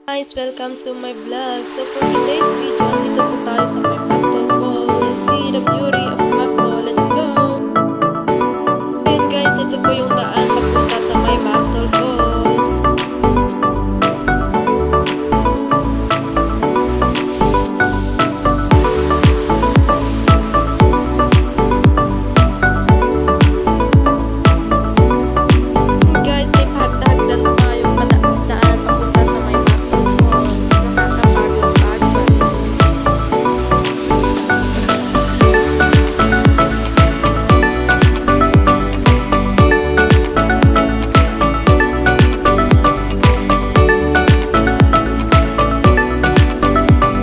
Guys, welcome to my vlog. So for today's video, dito po tayo sa may Mactal Fall. Let's see the beauty of Mactal. Let's go! Ayun guys, ito po yung daan papunta sa may Mactal Falls. Guys, may pahagdahagdan pa yung daan papunta sa may Mactal Falls. Nakakapagod-pagod.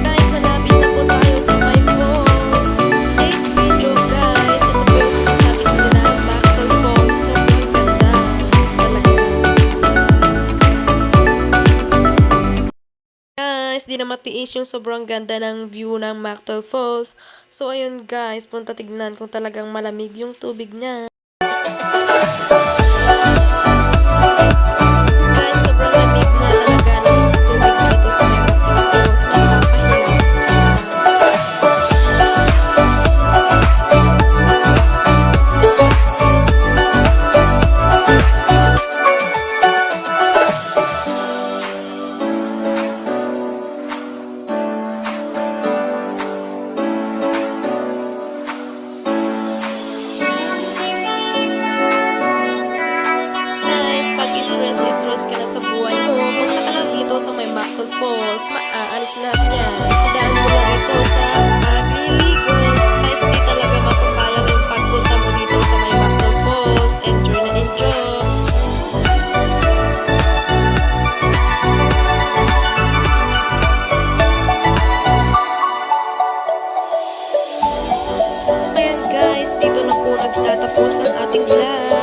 Guys, malapit na po tayo sa may falls. Today's video guys, ito po yung sinasabi ko na Mactal Falls. Sobrang ganda talaga. Guys, di na matiis yung sobrang ganda ng view ng Mactal Falls. So ayun guys, punta tignan kung talagang malamig yung tubig niya. Guys, sobrang lamig na talaga ng tubig dito sa may Mactal Falls. Magpapahilap sa pag stress ka na sa buhay mo, punta ka lang dito sa may Mactal Falls, maaalis lahat yan. Dahil mo lang ito sa pagliligo. Guys, di talaga masasayang yung pagpunta mo dito sa may Mactal Falls. Enjoy na enjoy. Ayun guys, dito na po nagtatapos ang ating vlog.